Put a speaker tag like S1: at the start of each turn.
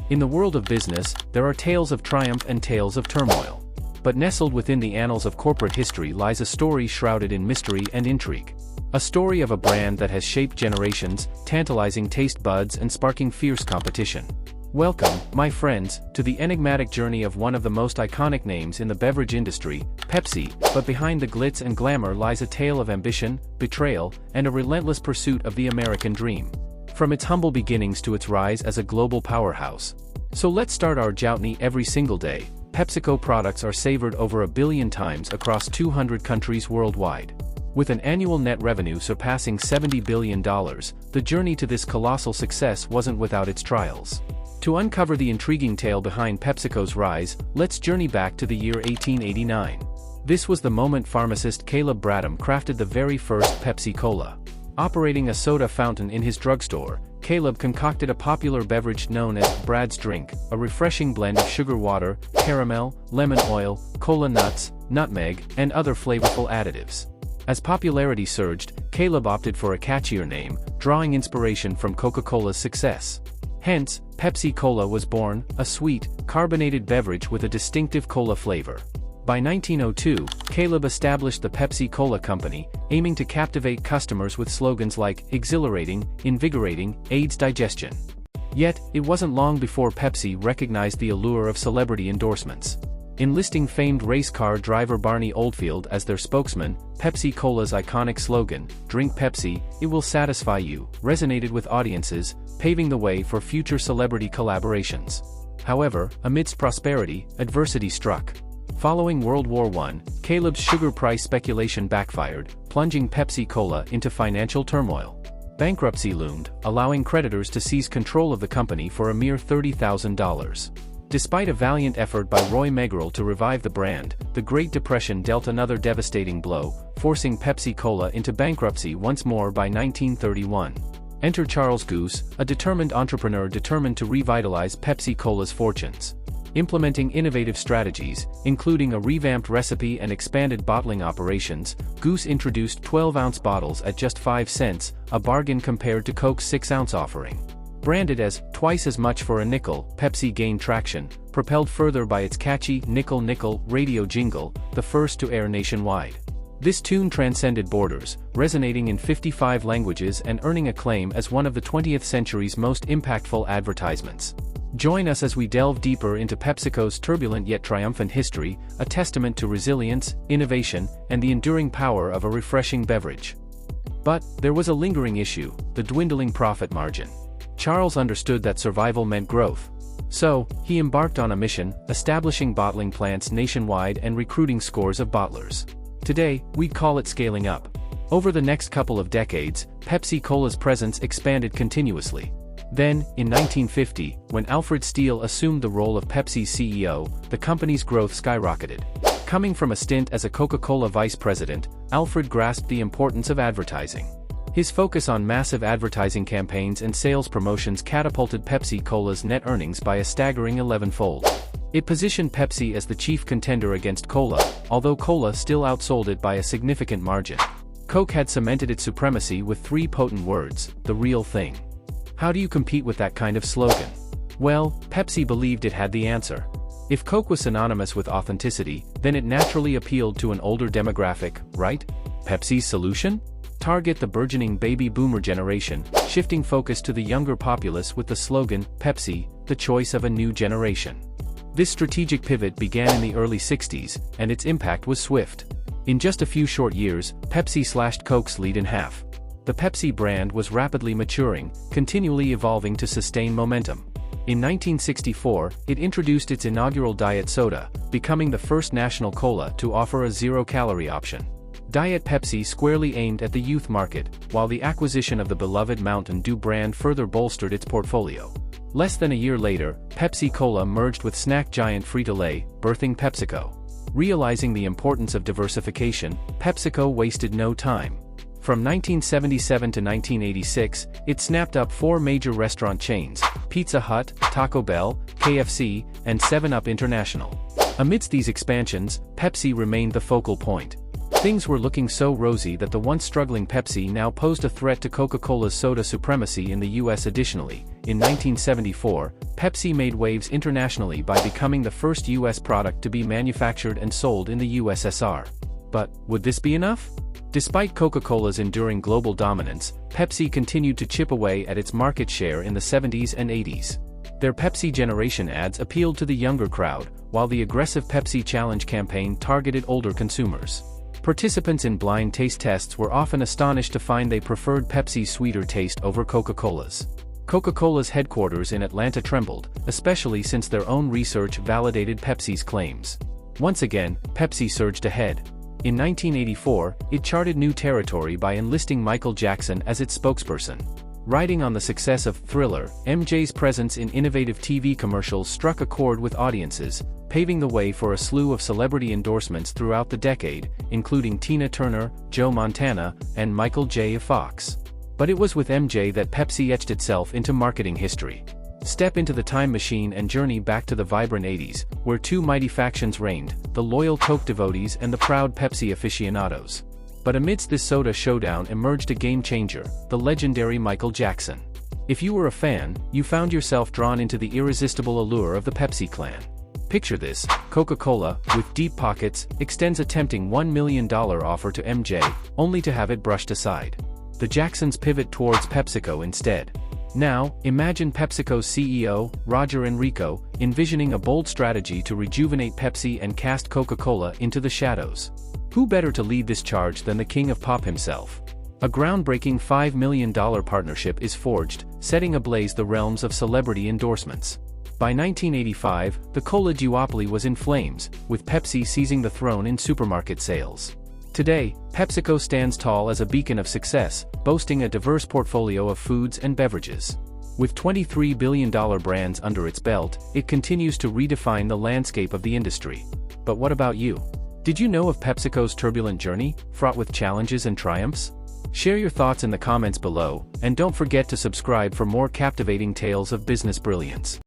S1: In the world of business, there are tales of triumph and tales of turmoil. But nestled within the annals of corporate history lies a story shrouded in mystery and intrigue. A story of a brand that has shaped generations, tantalizing taste buds and sparking fierce competition. Welcome, my friends, to the enigmatic journey of one of the most iconic names in the beverage industry, Pepsi, but behind the glitz and glamour lies a tale of ambition, betrayal, and a relentless pursuit of the American dream. From its humble beginnings to its rise as a global powerhouse. So let's start our journey. Every single day, PepsiCo products are savored over 1 billion times across 200 countries worldwide. With an annual net revenue surpassing $70 billion, the journey to this colossal success wasn't without its trials. To uncover the intriguing tale behind PepsiCo's rise, let's journey back to the year 1889. This was the moment pharmacist Caleb Bradham crafted the very first Pepsi Cola. Operating a soda fountain in his drugstore, Caleb concocted a popular beverage known as Brad's Drink, a refreshing blend of sugar water, caramel, lemon oil, cola nuts, nutmeg, and other flavorful additives. As popularity surged, Caleb opted for a catchier name, drawing inspiration from Coca-Cola's success. Hence, Pepsi Cola was born, a sweet, carbonated beverage with a distinctive cola flavor. By 1902, Caleb established the Pepsi Cola Company, aiming to captivate customers with slogans like exhilarating, invigorating, aids digestion. Yet, it wasn't long before Pepsi recognized the allure of celebrity endorsements. Enlisting famed race car driver Barney Oldfield as their spokesman, Pepsi Cola's iconic slogan, "Drink Pepsi, it will satisfy you," resonated with audiences, paving the way for future celebrity collaborations. However, amidst prosperity, adversity struck. Following World War I, Caleb's sugar price speculation backfired, plunging Pepsi Cola into financial turmoil. Bankruptcy loomed, allowing creditors to seize control of the company for a mere $30,000. Despite a valiant effort by Roy Megerell to revive the brand, the Great Depression dealt another devastating blow, forcing Pepsi Cola into bankruptcy once more by 1931. Enter Charles Goose, a determined entrepreneur determined to revitalize Pepsi Cola's fortunes. Implementing innovative strategies, including a revamped recipe and expanded bottling operations, Goose introduced 12-ounce bottles at just 5 cents, a bargain compared to Coke's 6-ounce offering. Branded as twice as much for a nickel, Pepsi gained traction, propelled further by its catchy "Nickel Nickel" radio jingle, the first to air nationwide. This tune transcended borders, resonating in 55 languages and earning acclaim as one of the 20th century's most impactful advertisements. Join us as we delve deeper into PepsiCo's turbulent yet triumphant history, a testament to resilience, innovation, and the enduring power of a refreshing beverage. But there was a lingering issue: the dwindling profit margin. Charles understood that survival meant growth. So, he embarked on a mission, establishing bottling plants nationwide and recruiting scores of bottlers. Today, we'd call it scaling up. Over the next couple of decades, Pepsi Cola's presence expanded continuously. Then, in 1950, when Alfred Steele assumed the role of Pepsi's CEO, the company's growth skyrocketed. Coming from a stint as a Coca-Cola vice president, Alfred grasped the importance of advertising. His focus on massive advertising campaigns and sales promotions catapulted Pepsi Cola's net earnings by a staggering 11-fold. It positioned Pepsi as the chief contender against Cola, although Cola still outsold it by a significant margin. Coke had cemented its supremacy with 3 potent words: the real thing. How do you compete with that kind of slogan? Well, Pepsi believed it had the answer. If Coke was synonymous with authenticity, then it naturally appealed to an older demographic, right? Pepsi's solution? Target the burgeoning baby boomer generation, shifting focus to the younger populace with the slogan, "Pepsi, the choice of a new generation." This strategic pivot began in the early 60s, and its impact was swift. In just a few short years, Pepsi slashed Coke's lead in half. The Pepsi brand was rapidly maturing, continually evolving to sustain momentum. In 1964, it introduced its inaugural diet soda, becoming the first national cola to offer a zero-calorie option. Diet Pepsi squarely aimed at the youth market, while the acquisition of the beloved Mountain Dew brand further bolstered its portfolio. Less than a year later, Pepsi Cola merged with snack giant Frito-Lay, birthing PepsiCo. Realizing the importance of diversification, PepsiCo wasted no time. From 1977 to 1986, it snapped up 4 major restaurant chains: Pizza Hut, Taco Bell, KFC, and 7-Up International. Amidst these expansions, Pepsi remained the focal point. Things were looking so rosy that the once struggling Pepsi now posed a threat to Coca-Cola's soda supremacy in the US. Additionally, in 1974, Pepsi made waves internationally by becoming the first US product to be manufactured and sold in the USSR. But, would this be enough? Despite Coca-Cola's enduring global dominance, Pepsi continued to chip away at its market share in the 70s and 80s. Their Pepsi Generation ads appealed to the younger crowd, while the aggressive Pepsi Challenge campaign targeted older consumers. Participants in blind taste tests were often astonished to find they preferred Pepsi's sweeter taste over Coca-Cola's. Coca-Cola's headquarters in Atlanta trembled, especially since their own research validated Pepsi's claims. Once again, Pepsi surged ahead. In 1984, it charted new territory by enlisting Michael Jackson as its spokesperson. Riding on the success of Thriller, MJ's presence in innovative TV commercials struck a chord with audiences, paving the way for a slew of celebrity endorsements throughout the decade, including Tina Turner, Joe Montana, and Michael J. Fox. But it was with MJ that Pepsi etched itself into marketing history. Step into the time machine and journey back to the vibrant 80s, where two mighty factions reigned, the loyal Coke devotees and the proud Pepsi aficionados. But amidst this soda showdown emerged a game-changer, the legendary Michael Jackson. If you were a fan, you found yourself drawn into the irresistible allure of the Pepsi clan. Picture this: Coca-Cola, with deep pockets, extends a tempting $1 million offer to MJ, only to have it brushed aside. The Jacksons pivot towards PepsiCo instead. Now, imagine PepsiCo's CEO, Roger Enrico, envisioning a bold strategy to rejuvenate Pepsi and cast Coca-Cola into the shadows. Who better to lead this charge than the king of pop himself? A groundbreaking $5 million partnership is forged, setting ablaze the realms of celebrity endorsements. By 1985, the cola duopoly was in flames, with Pepsi seizing the throne in supermarket sales. Today, PepsiCo stands tall as a beacon of success, boasting a diverse portfolio of foods and beverages. With $23 billion brands under its belt, it continues to redefine the landscape of the industry. But what about you? Did you know of PepsiCo's turbulent journey, fraught with challenges and triumphs? Share your thoughts in the comments below, and don't forget to subscribe for more captivating tales of business brilliance.